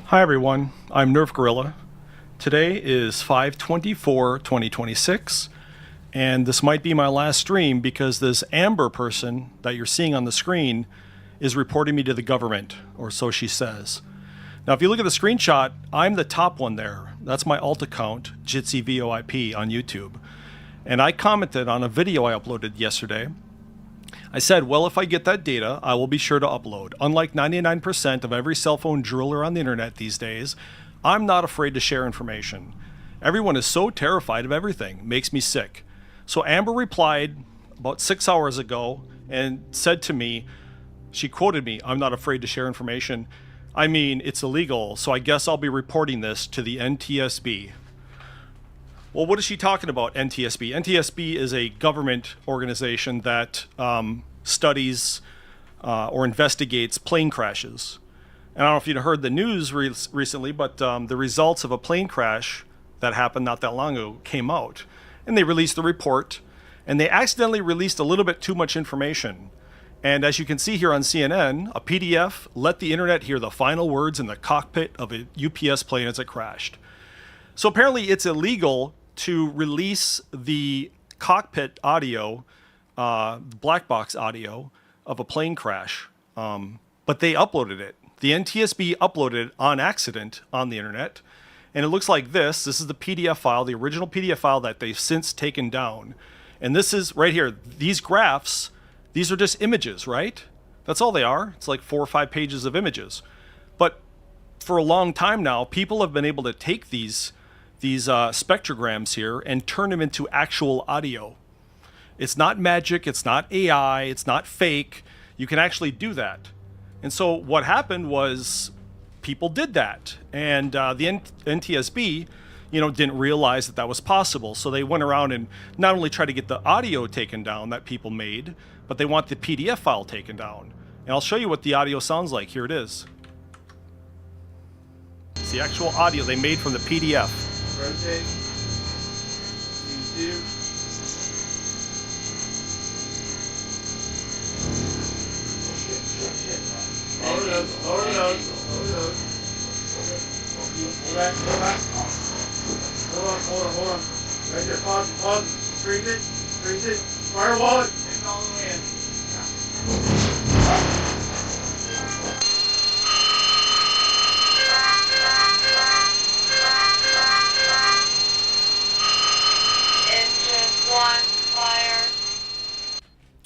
Hi everyone, I'm nirvgorilla. Today is 5/24/2026, and this might be my last stream because this Amber person that you're seeing on the screen is reporting me to the government, or so she says. Now if you look at the screenshot, I'm the top one there. That's my alt account, JitsyVoIP on YouTube. And I commented on a video I uploaded yesterday. I said, well, if I get that data, I will be sure to upload. Unlike 99% of every cell phone driller on the internet these days, I'm not afraid to share information. Everyone is so terrified of everything. It makes me sick. So Amber replied about 6 hours ago and said to me, she quoted me, I'm not afraid to share information. I mean, it's illegal, so I guess I'll be reporting this to the NTSB. Well, what is she talking about, NTSB? NTSB is a government organization that studies or investigates plane crashes. And I don't know if you'd heard the news recently, but the results of a plane crash that happened not that long ago came out. And they released the report, and they accidentally released a little bit too much information. And as you can see here on CNN, a PDF let the internet hear the final words in the cockpit of a UPS plane as it crashed. So apparently it's illegal to release the cockpit audio, black box audio of a plane crash, but they uploaded it. The NTSB uploaded it on accident on the internet, and it looks like this. This is the PDF file, the original PDF file that they've since taken down. And this is right here. These graphs, these are just images, right? That's all they are. It's like 4 or 5 pages of images. But for a long time now, people have been able to take these spectrograms here and turn them into actual audio. It's not magic, it's not AI, it's not fake. You can actually do that. And so what happened was people did that. And the NTSB, didn't realize that that was possible. So they went around and not only tried to get the audio taken down that people made, but they want the PDF file taken down. And I'll show you what the audio sounds like. Here it is. It's the actual audio they made from the PDF. Rotate. You do. Lower those. Lower those. Lower those. Hold back. Hold back. Hold on. Right there. Pause. Freeze it. Firewall it. Take all the way in.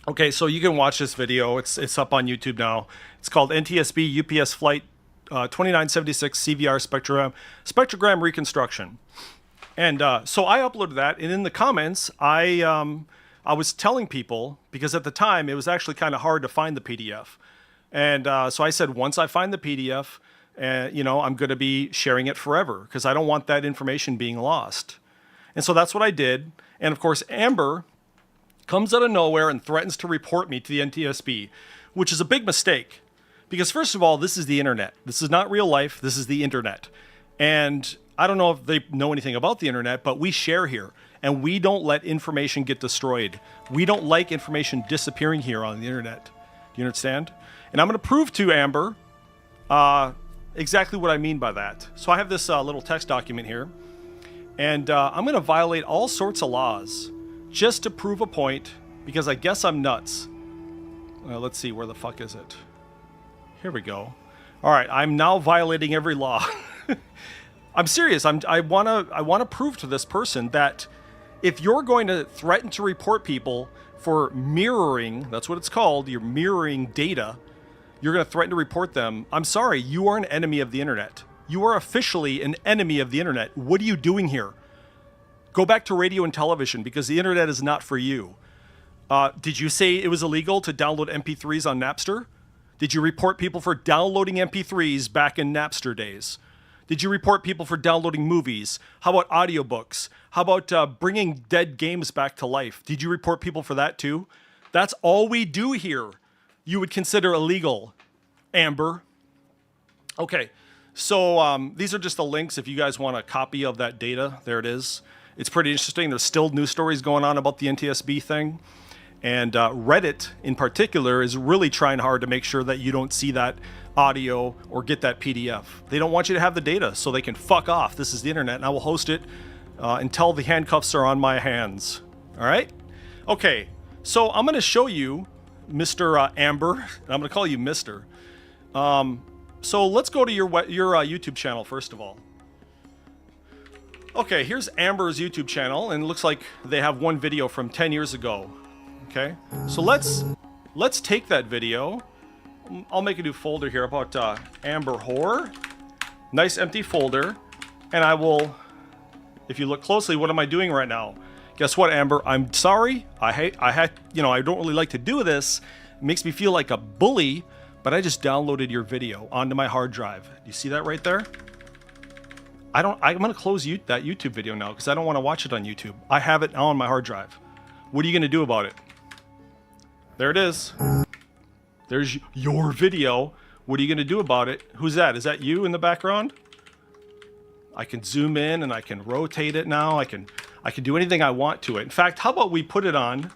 Okay, so you can watch this video. It's up on YouTube now. It's called NTSB UPS Flight 2976 CVR spectrogram reconstruction. And so I uploaded that, and in the comments, I was telling people, because at the time it was actually kind of hard to find the PDF. And so I said, once I find the PDF, I'm going to be sharing it forever because I don't want that information being lost. And so that's what I did. And of course, Amber comes out of nowhere and threatens to report me to the NTSB, which is a big mistake. Because first of all, this is the internet. This is not real life. This is the internet. And I don't know if they know anything about the internet, but we share here. And we don't let information get destroyed. We don't like information disappearing here on the internet. Do you understand? And I'm going to prove to Amber exactly what I mean by that. So I have this little text document here. And I'm going to violate all sorts of laws just to prove a point, because I guess I'm nuts. Let's see, where the fuck is it? Here we go. All right, I'm now violating every law. I'm serious. I want to prove to this person that if you're going to threaten to report people for mirroring, that's what it's called, you're mirroring data, you're going to threaten to report them. I'm sorry, you are an enemy of the internet. You are officially an enemy of the internet. What are you doing here? Go back to radio and television, because the internet is not for you. Did you say it was illegal to download MP3s on Napster? Did you report people for downloading MP3s back in Napster days? Did you report people for downloading movies? How about audiobooks? How about bringing dead games back to life? Did you report people for that too? That's all we do here. You would consider illegal, Amber. Okay, so these are just the links if you guys want a copy of that data. There it is. It's pretty interesting. There's still news stories going on about the NTSB thing. And Reddit, in particular, is really trying hard to make sure that you don't see that audio or get that PDF. They don't want you to have the data, so they can fuck off. This is the internet, and I will host it until the handcuffs are on my hands. All right? Okay, so I'm going to show you Mr. Amber, and I'm going to call you Mr. So let's go to your YouTube channel first of all. Okay, here's Amber's YouTube channel, and it looks like they have one video from 10 years ago. Okay, so let's take that video. I'll make a new folder here about Amber Horror. Nice empty folder, and I will. If you look closely, what am I doing right now? Guess what, Amber? I'm sorry. I don't really like to do this. It makes me feel like a bully, but I just downloaded your video onto my hard drive. Do you see that right there? I'm gonna close that YouTube video now because I don't want to watch it on YouTube. I have it now on my hard drive. What are you gonna do about it? There it is. There's your video. What are you gonna do about it? Who's that? Is that you in the background? I can zoom in and I can rotate it now. I can do anything I want to it. In fact, how about we put it on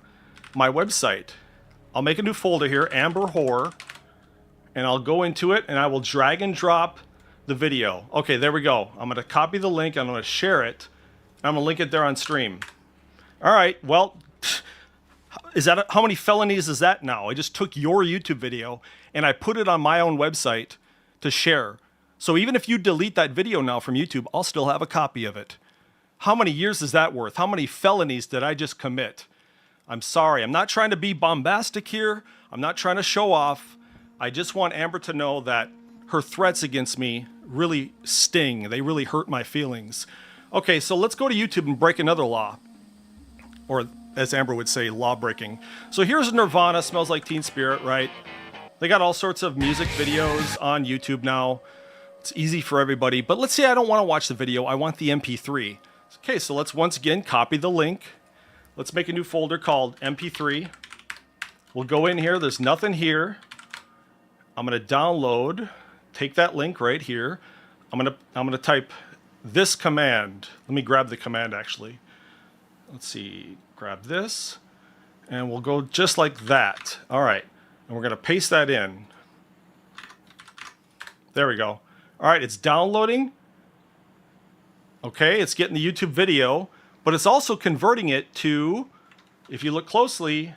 my website? I'll make a new folder here, Amber Horror, and I'll go into it and I will drag and drop the video. Okay, there we go. I'm going to copy the link. I'm going to share it. I'm going to link it there on stream. All right, well, how many felonies is that now? I just took your YouTube video and I put it on my own website to share. So even if you delete that video now from YouTube, I'll still have a copy of it. How many years is that worth? How many felonies did I just commit? I'm sorry. I'm not trying to be bombastic here. I'm not trying to show off. I just want Amber to know that her threats against me really sting. They really hurt my feelings. Okay, so let's go to YouTube and break another law. Or as Amber would say, law breaking. So here's Nirvana, Smells Like Teen Spirit, right? They got all sorts of music videos on YouTube now. It's easy for everybody. But let's say I don't want to watch the video. I want the MP3. Okay, so let's once again copy the link. Let's make a new folder called MP3. We'll go in here. There's nothing here. I'm going to download. Take that link right here. I'm gonna type this command. Let me grab the command actually. Let's see. Grab this, and we'll go just like that. All right, and we're gonna paste that in. There we go. All right, it's downloading. Okay, it's getting the YouTube video, but it's also converting it to, if you look closely,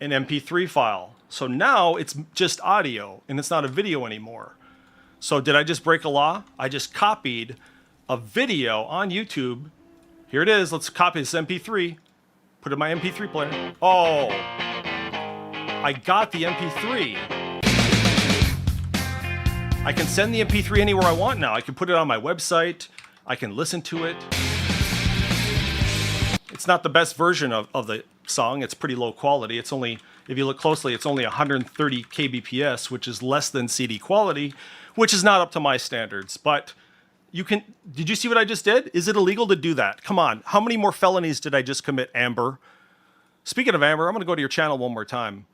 an MP3 file. So now it's just audio and it's not a video anymore. So did I just break a law? I just copied a video on YouTube. Here it is. Let's copy this MP3. Put it in my MP3 player. Oh, I got the MP3. I can send the MP3 anywhere I want now. I can put it on my website. I can listen to it. It's not the best version of the song. It's pretty low quality. It's only, if you look closely, it's only 130 kbps, which is less than CD quality, which is not up to my standards. But you can, did you see what I just did? Is it illegal to do that? Come on. How many more felonies did I just commit, Amber? Speaking of Amber, I'm going to go to your channel one more time.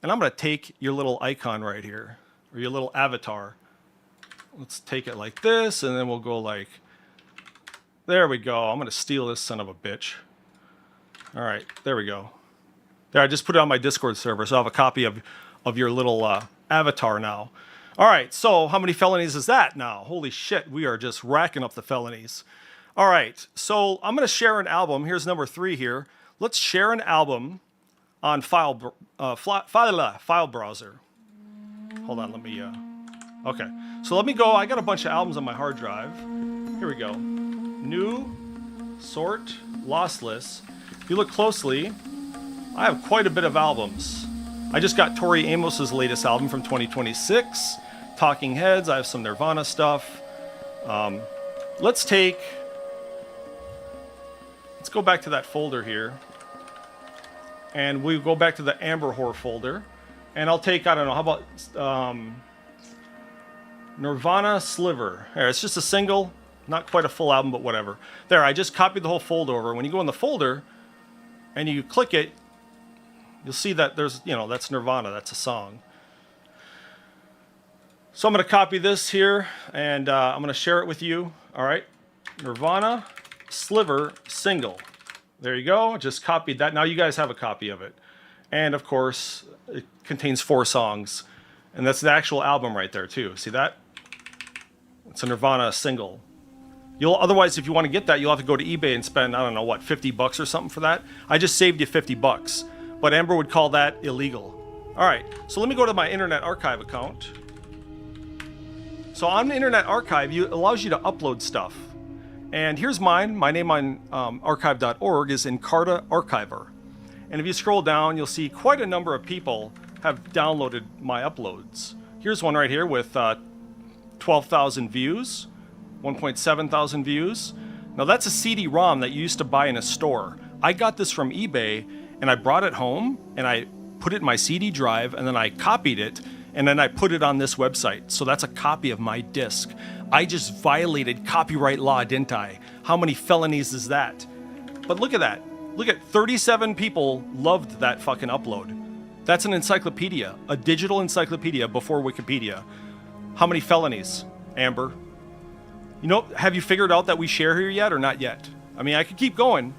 And I'm going to take your little icon right here, or your little avatar. Let's take it like this, and then we'll go like, there we go. I'm going to steal this son of a bitch. All right, there we go. There, I just put it on my Discord server, so I have a copy of your little avatar now. All right, so how many felonies is that now? Holy shit, we are just racking up the felonies. All right, so I'm going to share an album. Here's number 3 here. Let's share an album on file browser. Hold on, let me... Okay, so let me go. I got a bunch of albums on my hard drive. Here we go. New, sort, lossless. If you look closely, I have quite a bit of albums. I just got Tori Amos's latest album from 2026. Talking Heads. I have some Nirvana stuff. Let's go back to that folder here. And we go back to the Amber Horror folder. And I'll take, I don't know, how about Nirvana Sliver. There, it's just a single, not quite a full album, but whatever. There, I just copied the whole folder over. When you go in the folder and you click it, you'll see that there's, that's Nirvana, that's a song. So I'm going to copy this here, and I'm going to share it with you. All right, Nirvana Sliver single. There you go, just copied that. Now you guys have a copy of it. And of course, it contains 4 songs. And that's the actual album right there too. See that? It's a Nirvana single. Otherwise, if you want to get that, you'll have to go to eBay and spend, I don't know, what, $50 or something for that? I just saved you $50. But Amber would call that illegal. All right, so let me go to my Internet Archive account. So on the Internet Archive, it allows you to upload stuff. And here's mine. My name on archive.org is Encarta Archiver. And if you scroll down, you'll see quite a number of people have downloaded my uploads. Here's one right here with 12,000 views, 1.7 thousand views. Now that's a CD-ROM that you used to buy in a store. I got this from eBay and I brought it home and I put it in my CD drive and then I copied it and then I put it on this website. So that's a copy of my disc. I just violated copyright law, didn't I? How many felonies is that? But look at that. Look at 37 people loved that fucking upload. That's an encyclopedia, a digital encyclopedia before Wikipedia. How many felonies, Amber? You know, have you figured out that we share here yet or not yet? I mean, I could keep going.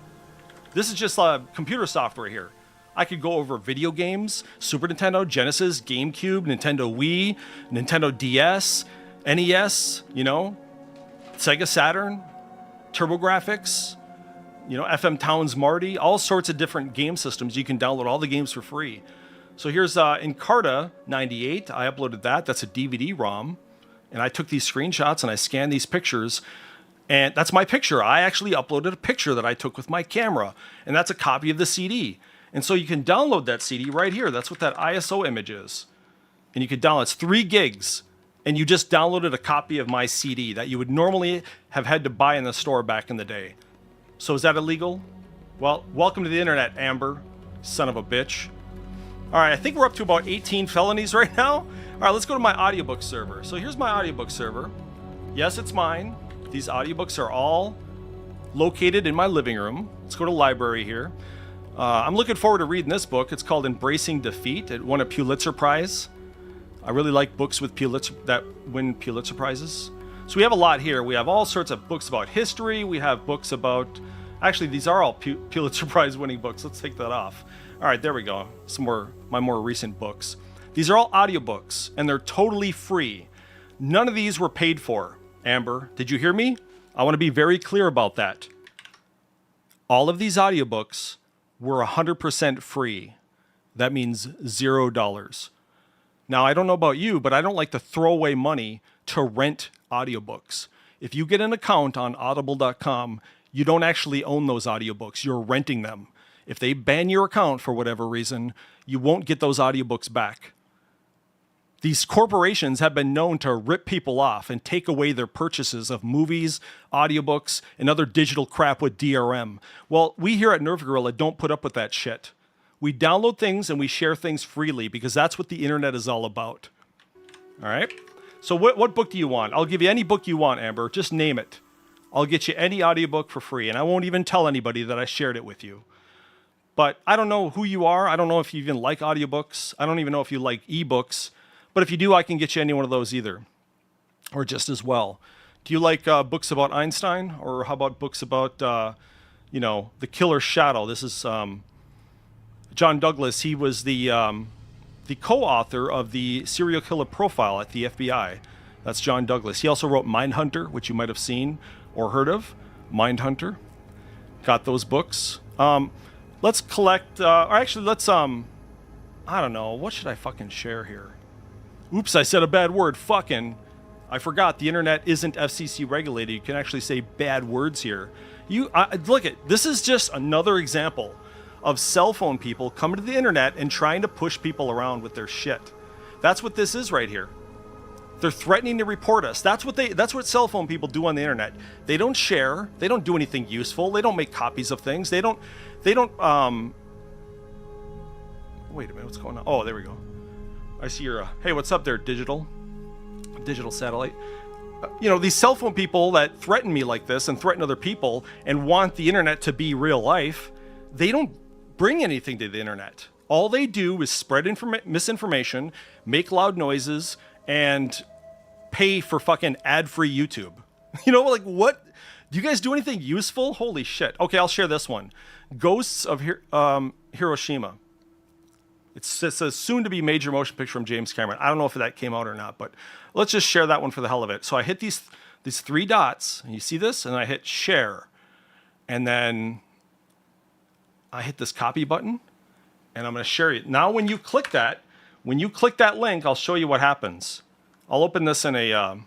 This is just computer software here. I could go over video games, Super Nintendo, Genesis, GameCube, Nintendo Wii, Nintendo DS, NES, you know, Sega Saturn, TurboGrafx, you know, FM Towns Marty, all sorts of different game systems. You can download all the games for free. So here's Encarta 98. I uploaded that. That's a DVD-ROM. And I took these screenshots and I scanned these pictures. And that's my picture. I actually uploaded a picture that I took with my camera. And that's a copy of the CD. And so you can download that CD right here. That's what that ISO image is. And you can download, it's 3 gigs. And you just downloaded a copy of my CD that you would normally have had to buy in the store back in the day. So is that illegal? Well, welcome to the internet, Amber, son of a bitch. All right, I think we're up to about 18 felonies right now. All right, let's go to my audiobook server. So here's my audiobook server. Yes, it's mine. These audiobooks are all located in my living room. Let's go to library here. I'm looking forward to reading this book. It's called Embracing Defeat. It won a Pulitzer Prize. I really like books with that win Pulitzer Prizes. So we have a lot here. We have all sorts of books about history. We have books about... Actually, these are all Pulitzer Prize winning books. Let's take that off. All right, there we go. My more recent books. These are all audiobooks, and they're totally free. None of these were paid for. Amber, did you hear me? I want to be very clear about that. All of these audiobooks were 100% free. That means $0. Now, I don't know about you, but I don't like to throw away money to rent audiobooks. If you get an account on audible.com, you don't actually own those audiobooks. You're renting them. If they ban your account for whatever reason, you won't get those audiobooks back. These corporations have been known to rip people off and take away their purchases of movies, audiobooks, and other digital crap with DRM. Well, we here at nirvgorilla don't put up with that shit. We download things and we share things freely because that's what the internet is all about. All right? So what book do you want? I'll give you any book you want, Amber. Just name it. I'll get you any audiobook for free, and I won't even tell anybody that I shared it with you. But I don't know who you are. I don't know if you even like audiobooks. I don't even know if you like ebooks. But if you do, I can get you any one of those either, or just as well. Do you like books about Einstein, or how about books about, The Killer Shadow? This is John Douglas. He was the co-author of the serial killer profile at the FBI. That's John Douglas. He also wrote Mindhunter, which you might have seen or heard of. Mindhunter. Got those books. Let's collect, I don't know, what should I fucking share here? Oops, I said a bad word, fucking. I forgot, the internet isn't FCC regulated. You can actually say bad words here. Look this is just another example of cell phone people coming to the internet and trying to push people around with their shit. That's what this is right here. They're threatening to report us. That's what cell phone people do on the internet. They don't share. They don't do anything useful. They don't make copies of things. They don't, wait a minute, what's going on? Oh, there we go. I see your, hey, what's up there, digital satellite? These cell phone people that threaten me like this and threaten other people and want the internet to be real life, they don't bring anything to the internet. All they do is spread misinformation, make loud noises, and pay for fucking ad-free YouTube. What? Do you guys do anything useful? Holy shit. Okay, I'll share this one. Ghosts of Hiroshima. It says soon to be major motion picture from James Cameron. I don't know if that came out or not, but let's just share that one for the hell of it. So I hit these 3 dots, and you see this, and I hit share. And then I hit this copy button, and I'm going to share it. Now when you click that link, I'll show you what happens. I'll open this in a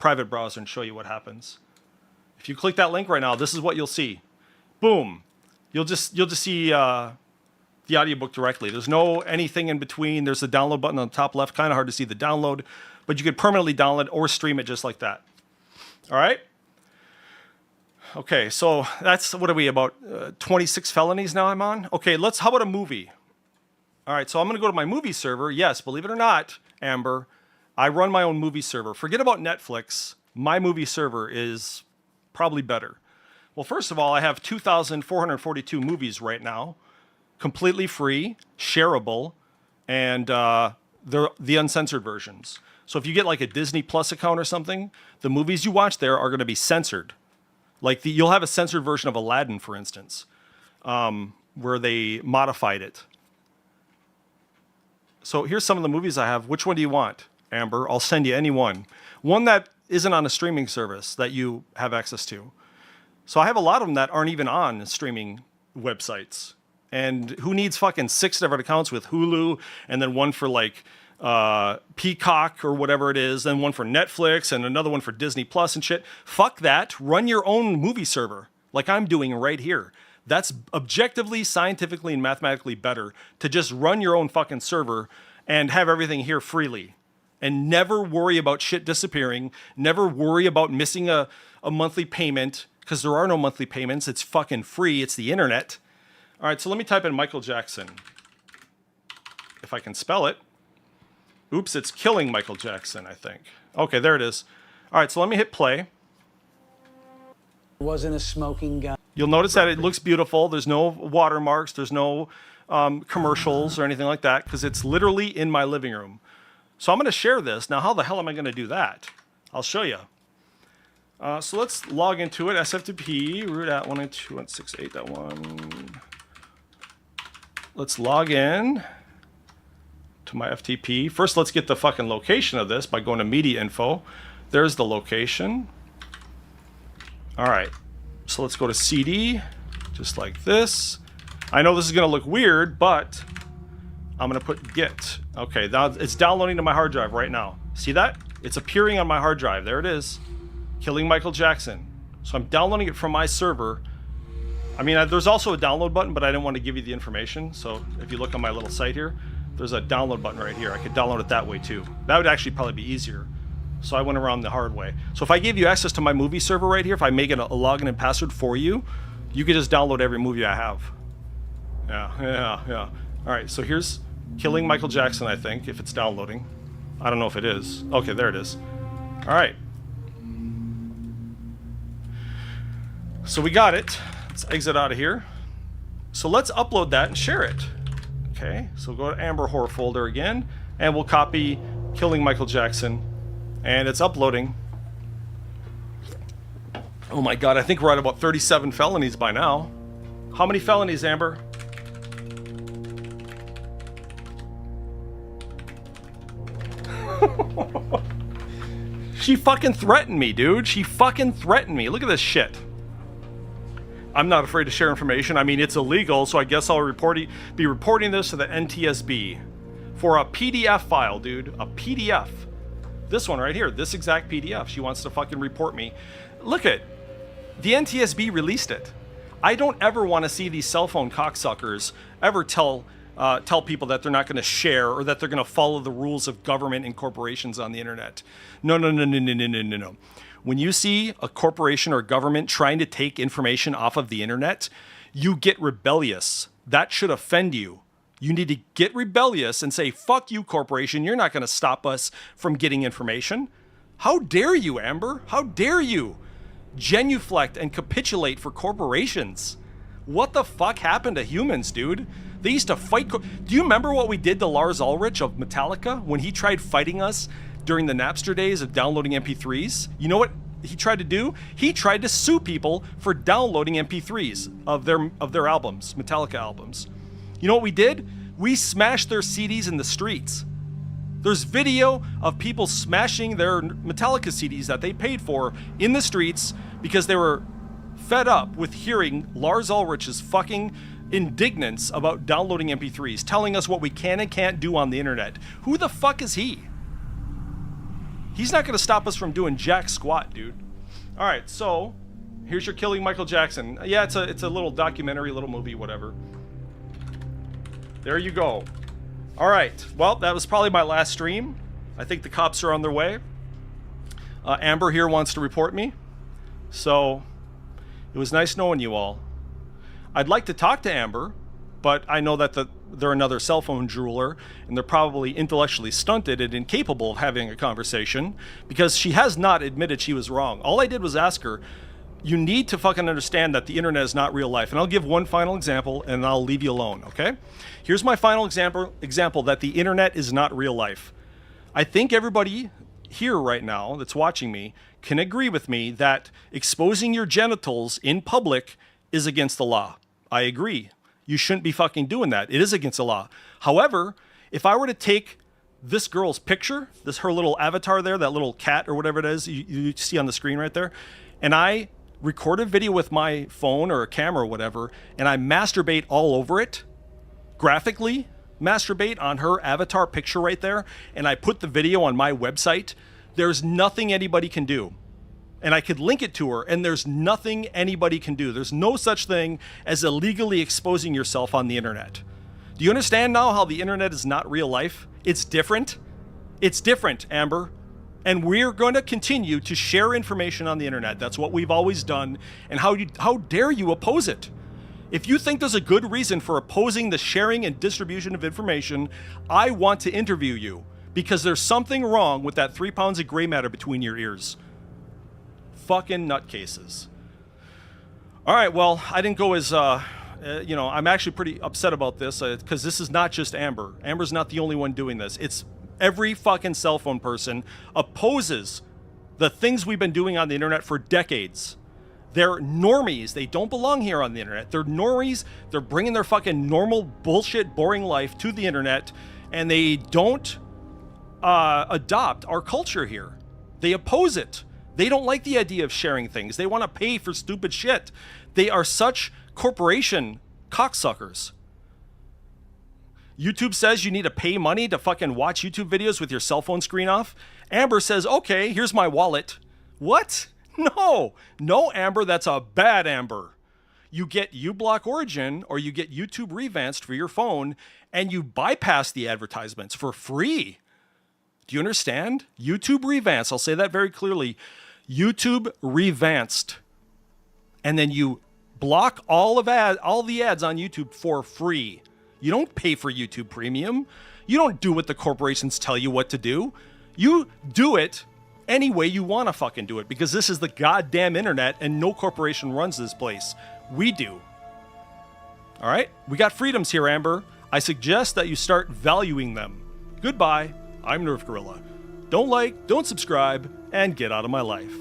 private browser and show you what happens. If you click that link right now, this is what you'll see. Boom. You'll just see the audiobook directly. There's no anything in between. There's a download button on the top left. Kind of hard to see the download, but you could permanently download or stream it just like that. All right? Okay, so that's, what are we, about 26 felonies now I'm on? Okay, how about a movie? All right, so I'm going to go to my movie server. Yes, believe it or not, Amber, I run my own movie server. Forget about Netflix. My movie server is probably better. Well, first of all, I have 2,442 movies right now, completely free, shareable, and they're the uncensored versions. So if you get like a Disney Plus account or something, the movies you watch there are going to be censored. Like you'll have a censored version of Aladdin, for instance, where they modified it. So here's some of the movies I have. Which one do you want, Amber? I'll send you any one. One that isn't on a streaming service that you have access to. So I have a lot of them that aren't even on streaming websites. And who needs fucking 6 different accounts with Hulu, and then one for like Peacock or whatever it is, then one for Netflix and another one for Disney Plus and shit. Fuck that. Run your own movie server like I'm doing right here. That's objectively, scientifically, and mathematically better to just run your own fucking server and have everything here freely. And never worry about shit disappearing. Never worry about missing a monthly payment, because there are no monthly payments. It's fucking free. It's the internet. All right, so let me type in Michael Jackson. If I can spell it. Oops, it's Killing Michael Jackson, I think. Okay, there it is. All right, so let me hit play. Wasn't a smoking gun. You'll notice that it looks beautiful. There's no watermarks. There's no commercials or anything like that, because it's literally in my living room. So I'm going to share this. Now, how the hell am I going to do that? I'll show you. So let's log into it. SFTP, root at 192.168.1. Let's log in to my FTP. First, let's get the fucking location of this by going to media info. There's the location. All right. So let's go to CD, just like this. I know this is going to look weird, but I'm going to put Git. Okay, now it's downloading to my hard drive right now. See that? It's appearing on my hard drive. There it is. Killing Michael Jackson. So I'm downloading it from my server. I mean, there's also a download button, but I didn't want to give you the information. So if you look on my little site here, there's a download button right here. I could download it that way too. That would actually probably be easier. So I went around the hard way. So if I gave you access to my movie server right here, if I make it a login and password for you, you could just download every movie I have. Yeah. All right, so here's Killing Michael Jackson, I think, if it's downloading. I don't know if it is. Okay, there it is. All right. So we got it. Let's exit out of here. So let's upload that and share it. Okay, so go to Amber Horror folder again, and we'll copy Killing Michael Jackson, and it's uploading. Oh my God, I think we're at about 37 felonies by now. How many felonies, Amber? She fucking threatened me, dude. She fucking threatened me. Look at this shit. I'm not afraid to share information. I mean, it's illegal, so I guess I'll be reporting this to the NTSB for a PDF file, dude. A PDF. This one right here, this exact PDF. She wants to fucking report me. Look at, the NTSB released it. I don't ever want to see these cell phone cocksuckers ever tell people that they're not going to share or that they're going to follow the rules of government and corporations on the internet. No. When you see a corporation or government trying to take information off of the internet, you get rebellious. That should offend you. You need to get rebellious and say, fuck you, corporation. You're not going to stop us from getting information. How dare you, Amber? How dare you genuflect and capitulate for corporations? What the fuck happened to humans, dude? They used to fight. Do you remember what we did to Lars Ulrich of Metallica when he tried fighting us during the Napster days of downloading MP3s? You know what he tried to do? He tried to sue people for downloading MP3s of their albums, Metallica albums. You know what we did? We smashed their CDs in the streets. There's video of people smashing their Metallica CDs that they paid for in the streets because they were fed up with hearing Lars Ulrich's fucking indignance about downloading MP3s, telling us what we can and can't do on the internet. Who the fuck is he? He's not going to stop us from doing jack squat, dude. All right, so here's your Killing Michael Jackson. Yeah, it's a little documentary, little movie, whatever. There you go. All right, well, that was probably my last stream. I think the cops are on their way. Amber here wants to report me. So it was nice knowing you all. I'd like to talk to Amber, but I know that they're another cell phone jeweler, and they're probably intellectually stunted and incapable of having a conversation because she has not admitted she was wrong. All I did was ask her, you need to fucking understand that the internet is not real life. And I'll give one final example and I'll leave you alone, okay? Here's my final example that the internet is not real life. I think everybody here right now that's watching me can agree with me that exposing your genitals in public is against the law. I agree. You shouldn't be fucking doing that. It is against the law. However, if I were to take this girl's picture, her little avatar there, that little cat or whatever it is you see on the screen right there, and I record a video with my phone or a camera or whatever, and I masturbate all over it, graphically masturbate on her avatar picture right there, and I put the video on my website, there's nothing anybody can do. And I could link it to her, and there's nothing anybody can do. There's no such thing as illegally exposing yourself on the internet. Do you understand now how the internet is not real life? It's different. It's different, Amber. And we're going to continue to share information on the internet. That's what we've always done. And how dare you oppose it? If you think there's a good reason for opposing the sharing and distribution of information, I want to interview you because there's something wrong with that 3 pounds of gray matter between your ears. Fucking nutcases. All right, well, I didn't go as, I'm actually pretty upset about this because this is not just Amber. Amber's not the only one doing this. It's every fucking cell phone person opposes the things we've been doing on the internet for decades. They're normies. They don't belong here on the internet. They're normies. They're bringing their fucking normal bullshit, boring life to the internet, and they don't adopt our culture here. They oppose it. They don't like the idea of sharing things. They want to pay for stupid shit. They are such corporation cocksuckers. YouTube says you need to pay money to fucking watch YouTube videos with your cell phone screen off. Amber says, okay, here's my wallet. What? No, Amber, that's a bad Amber. You get uBlock Origin or you get YouTube Revanced for your phone and you bypass the advertisements for free. Do you understand? YouTube Revanced, I'll say that very clearly. YouTube Revanced. And then you block all the ads on YouTube for free. You don't pay for YouTube Premium. You don't do what the corporations tell you what to do. You do it any way you want to fucking do it because this is the goddamn internet and no corporation runs this place. We do. All right? We got freedoms here, Amber. I suggest that you start valuing them. Goodbye. I'm nirvgorilla. Don't like, don't subscribe, and get out of my life.